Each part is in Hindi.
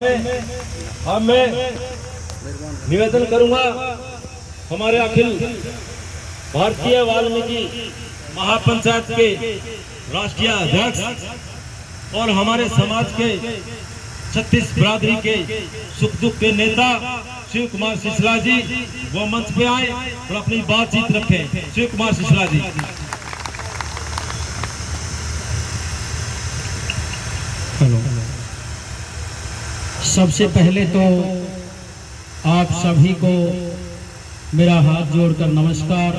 मैं निवेदन करूंगा हमारे अखिल भारतीय वाल्मीकि महापंचायत के राष्ट्रीय अध्यक्ष और हमारे समाज के 36 बिरादरी के सुख दुख के नेता शिव कुमार सिसला जी वो मंच पे आए और अपनी बातचीत रखें। शिव कुमार सिसला जी। हेलो, सबसे पहले तो आप सभी को मेरा हाथ जोड़कर नमस्कार।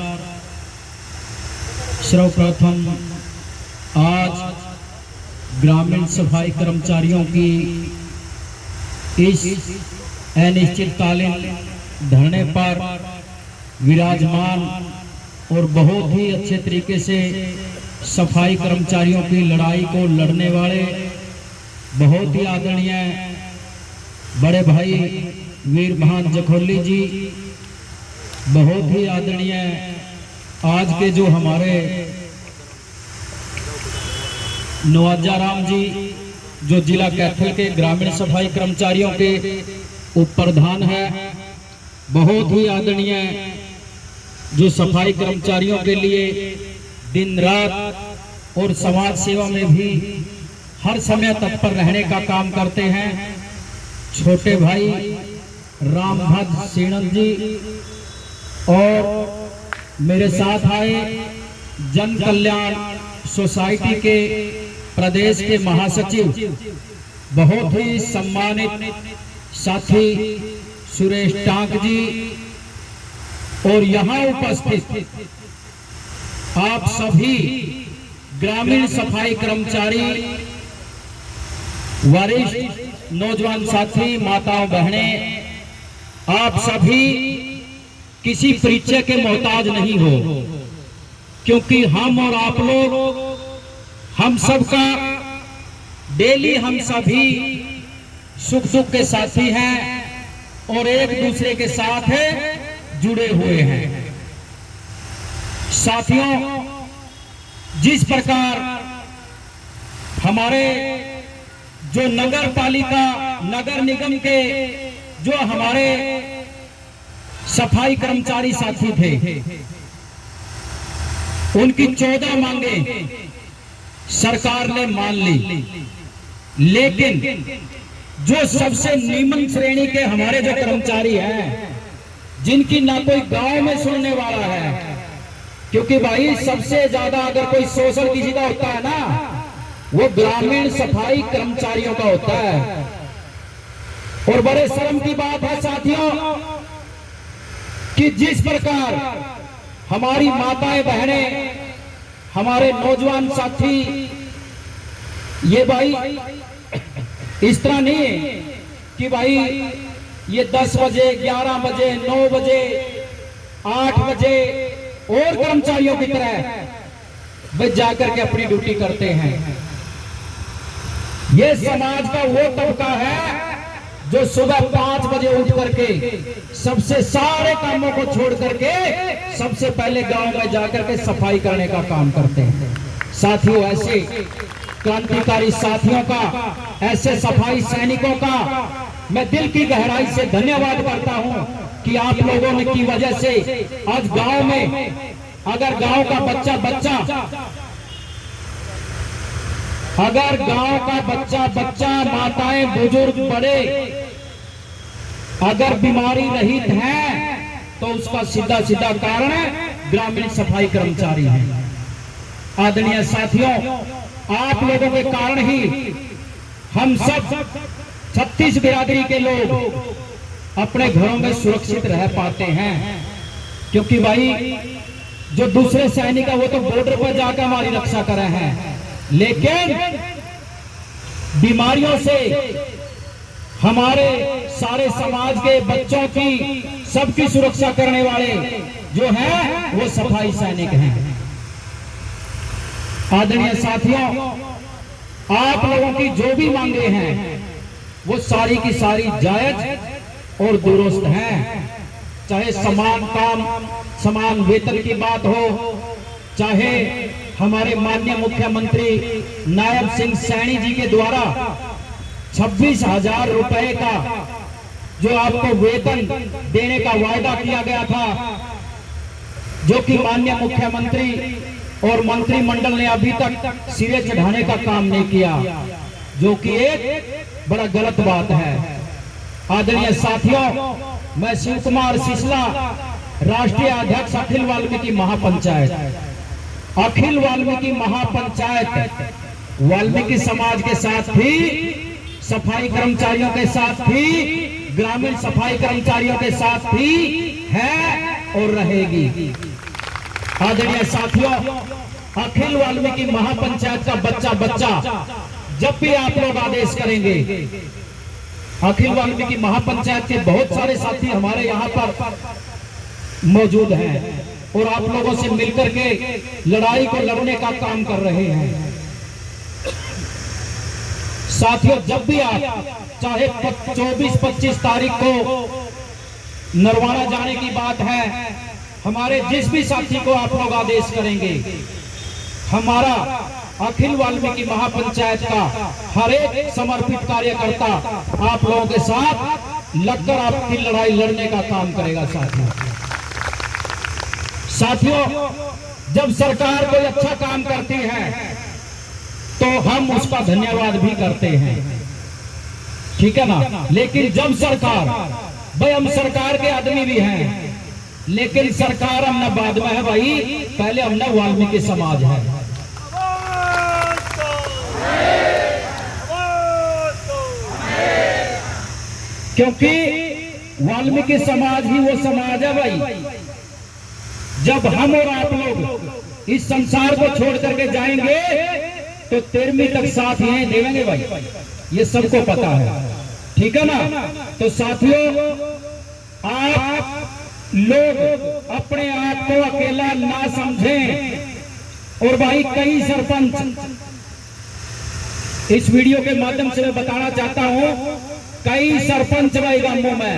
सर्वप्रथम आज ग्रामीण सफाई कर्मचारियों की इस अनिश्चितकालीन धरने पर विराजमान और बहुत ही अच्छे तरीके से सफाई कर्मचारियों की लड़ाई को लड़ने वाले बहुत ही आदरणीय बड़े भाई वीर महान जखोली जी, बहुत ही आदरणीय आज के जो हमारे नवाजा राम जी जो जिला कैथल के ग्रामीण सफाई कर्मचारियों के उप प्रधान है, बहुत ही आदरणीय जो सफाई कर्मचारियों के लिए दिन रात और समाज सेवा में भी हर समय तत्पर रहने का काम करते हैं, छोटे भाई रामभद्र सेणन जी और मेरे साथ आए जन कल्याण सोसाइटी के प्रदेश के महासचिव बहुत ही सम्मानित साथी सुरेश टांक जी और यहाँ उपस्थित आप सभी ग्रामीण सफाई कर्मचारी, वरिष्ठ नौजवान साथी, माताओं बहनें, आप सभी किसी परिचय के मोहताज नहीं हो, क्योंकि हम और आप लोग हम सबका डेली हम सभी सुख दुख के साथी हैं और एक दूसरे के साथ जुड़े हुए हैं। साथियों, जिस प्रकार हमारे जो नगर पालिका नगर निगम के जो हमारे सफाई कर्मचारी साथी थे, उनकी 14 मांगे सरकार ने मान ली, लेकिन जो सबसे निम्न श्रेणी के हमारे जो कर्मचारी हैं, जिनकी ना कोई गांव में सुनने वाला है, क्योंकि भाई सबसे ज्यादा अगर कोई शोषण किसी का होता है ना, वो ग्रामीण सफाई कर्मचारियों का होता है। और बड़े शर्म की बात है साथियों कि जिस प्रकार हमारी माताएं बहनें, हमारे नौजवान साथी, ये भाई इस तरह नहीं है कि भाई ये 10 बजे 11 बजे 9 बजे 8 बजे और कर्मचारियों की तरह वे जाकर के अपनी ड्यूटी करते हैं। ये समाज का वो तबका है जो सुबह 5 बजे उठ करके सबसे सारे कामों को छोड़ करके सबसे पहले गांव में जाकर के सफाई करने का काम करते हैं। साथियों, ऐसे क्रांतिकारी साथियों का, ऐसे सफाई सैनिकों का मैं दिल की गहराई से धन्यवाद करता हूं कि आप लोगों ने की वजह से आज गांव में अगर गांव का बच्चा माताएं बुजुर्ग बड़े अगर बीमारी रहित हैं तो उसका सीधा सीधा कारण ग्रामीण सफाई कर्मचारी हैं। आदरणीय साथियों, आप लोगों के कारण ही हम सब 36 बिरादरी के लोग अपने घरों में सुरक्षित रह पाते हैं, क्योंकि भाई जो दूसरे सैनिक है वो तो बॉर्डर पर जाकर हमारी रक्षा कर रहे हैं, लेकिन बीमारियों से हमारे सारे समाज के बच्चों की सबकी सुरक्षा करने वाले जो हैं वो सफाई सैनिक हैं। आदरणीय साथियों, आप लोगों की जो भी मांगे हैं वो सारी की सारी जायज और दुरुस्त हैं, चाहे समान काम समान वेतन की बात हो, चाहे हमारे माननीय मुख्यमंत्री नायब सिंह सैनी जी के द्वारा 26,000 रुपए का जो आपको वेतन देने का वायदा किया गया था, जो कि माननीय मुख्यमंत्री और मंत्रिमंडल ने अभी तक सिरे चढ़ाने का काम नहीं किया, जो कि एक बड़ा गलत बात है। आदरणीय साथियों, मैं शिव कुमार सिसला, राष्ट्रीय अध्यक्ष अखिल वाल्मीकि महापंचायत। अखिल वाल्मीकि महापंचायत वाल्मीकि समाज के साथ भी, सफाई कर्मचारियों के साथ भी, ग्रामीण सफाई कर्मचारियों के साथ भी है और रहेगी। आदरणीय साथियों, अखिल वाल्मीकि महापंचायत का बच्चा बच्चा जब भी आप लोग आदेश करेंगे, अखिल वाल्मीकि महापंचायत के बहुत सारे साथी हमारे यहाँ पर मौजूद हैं और आप लोगों से मिलकर के लड़ाई को लड़ने का काम कर रहे हैं। साथियों, जब भी आप चाहे 24-25 तारीख को नरवाड़ा जाने की बात है, हमारे जिस भी साथी को आप लोग आदेश करेंगे, हमारा अखिल वाल्मीकि महापंचायत का हर एक समर्पित कार्यकर्ता आप लोगों के साथ लगकर आपकी लड़ाई लड़ने का काम करेगा। साथियों, जब सरकार कोई अच्छा काम करती है तो हम उसका धन्यवाद भी करते हैं, ठीक है ना। लेकिन जब सरकार, भाई हम सरकार के आदमी भी हैं, लेकिन सरकार हमने बाद में है भाई, पहले हमने वाल्मीकि समाज है। क्योंकि वाल्मीकि समाज ही वो समाज है भाई, जब हम और आप लोग इस संसार को छोड़ करके जाएंगे तो 13वीं तक साथ यहीं देंगे भाई, ये सबको पता है, ठीक है ना। तो साथियों, आप लोग अपने आप को अकेला ना समझें। और भाई, कई सरपंच, इस वीडियो के माध्यम से मैं बताना चाहता हूं, कई सरपंच भाई गांवों में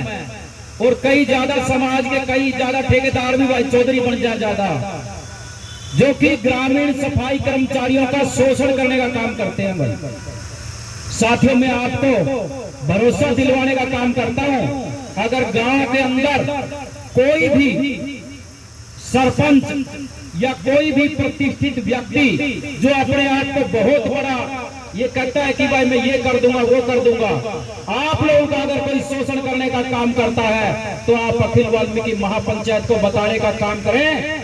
और कई ज्यादा समाज के कई ज्यादा ठेकेदार भी भाई चौधरी बन जाए ज्यादा, जो कि ग्रामीण सफाई कर्मचारियों का शोषण करने का काम करते हैं भाई। साथियों, मैं आपको भरोसा दिलवाने का काम करता हूं, अगर गांव के अंदर कोई भी सरपंच या कोई भी प्रतिष्ठित व्यक्ति जो अपने आप को बहुत बड़ा ये कहता है कि भाई मैं ये कर दूंगा, वो कर दूंगा, आप लोगों का अगर कोई शोषण करने का काम करता है तो आप अखिल वाल्मीकि महापंचायत को बताने का काम करें।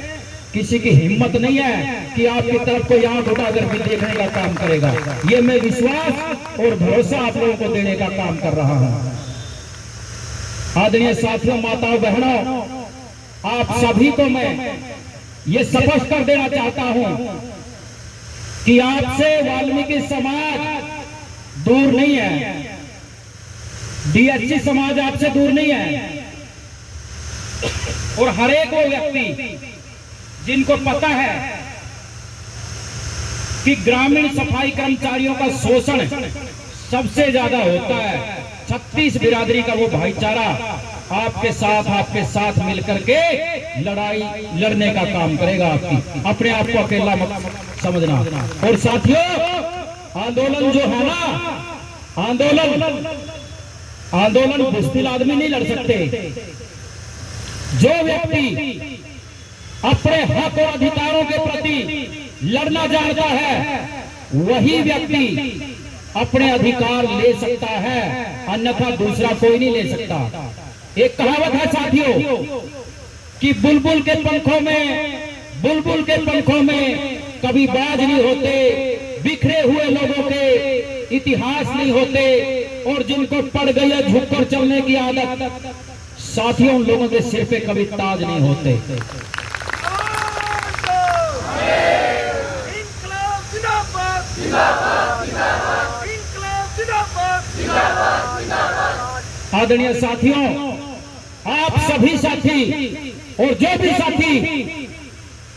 किसी की हिम्मत नहीं है कि आपकी तरफ कोई आंख उठाकर भी देखने का काम करेगा। ये मैं विश्वास और भरोसा आप लोगों को देने का काम कर रहा हूं। आदरणीय साथियों, माताओं, बहनों, आप सभी को मैं ये स्पष्ट कर देना चाहता हूं कि आपसे वाल्मीकि समाज दूर नहीं है, डीएचसी समाज आपसे दूर नहीं है। और हर एक वो व्यक्ति जिनको पता है कि ग्रामीण सफाई कर्मचारियों का शोषण सबसे ज्यादा होता है, 36 बिरादरी का वो भाईचारा आपके साथ मिलकर के लड़ाई लड़ने का काम करेगा। आपकी अपने आप को अकेला मत समझना। और साथियों, आंदोलन जो है ना, आंदोलन बुज़दिल आदमी नहीं लड़ सकते। जो व्यक्ति अपने हक और अधिकारों के प्रति लड़ना जानता है, वही व्यक्ति अपने अधिकार ले सकता है, अन्यथा दूसरा कोई नहीं ले सकता। एक कहावत है साथियों कि बुलबुल के पंखों में कभी बाज नहीं होते, बिखरे हुए लोगों के इतिहास नहीं होते, और जिनको पड़ गई है झुककर चलने की आदत, साथियों उन लोगों के सिर पे कभी ताज नहीं होते। आदरणीय साथियों, आप सभी साथी और जो भी साथी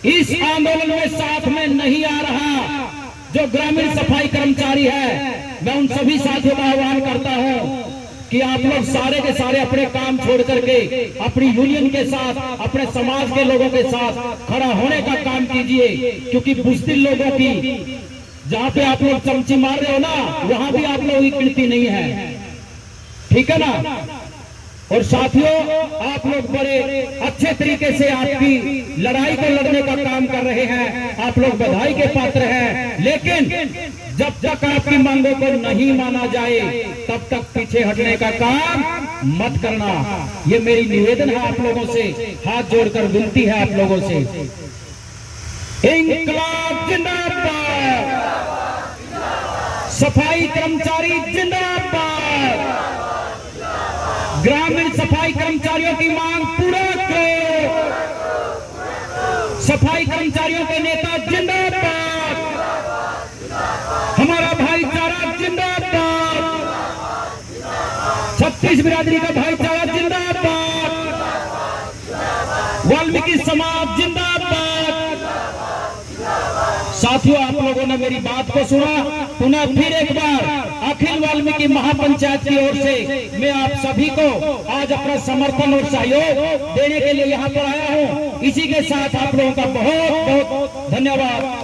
इस आंदोलन में साथ में नहीं आ रहा, जो ग्रामीण सफाई कर्मचारी है, मैं उन सभी साथियों का आह्वान करता हूं कि आप लोग सारे के सारे अपने काम छोड़ करके अपनी यूनियन के साथ, अपने समाज के लोगों के साथ खड़ा होने का काम कीजिए। क्योंकि बुज़दिल लोगों की जहां पे आप लोग चमची मार रहे हो ना, वहां भी आप लोगों की गिनती नहीं है, ठीक है ना। और साथियों, आप लोग बड़े अच्छे तरीके से आपकी लड़ाई को लड़ने का काम कर रहे हैं, आप लोग बधाई के पात्र हैं। लेकिन जब तक आपकी मांगों को नहीं माना जाए तब तक पीछे हटने का काम मत करना। ये मेरी निवेदन है आप लोगों से, हाथ जोड़कर विनती है आप लोगों से। इंकलाब जिंदाबाद, सफाई कर्मचारी जिंदाबाद, ग्रामीण सफाई कर्मचारियों की मांग पूरा करो, सफाई कर्मचारियों के नेता जिंदाबाद, हमारा भाईचारा जिंदाबाद, छत्तीस बिरादरी का भाईचारा जिंदाबाद, वाल्मीकि समाज जिंदाबाद। साथियों, आप लोगों ने मेरी बात को सुना। पुनः फिर एक बार अखिल वाल्मीकि महापंचायत की ओर से मैं आप सभी को आज अपना समर्थन और सहयोग देने के लिए यहाँ पर आया हूँ। इसी के साथ आप लोगों का बहुत बहुत धन्यवाद।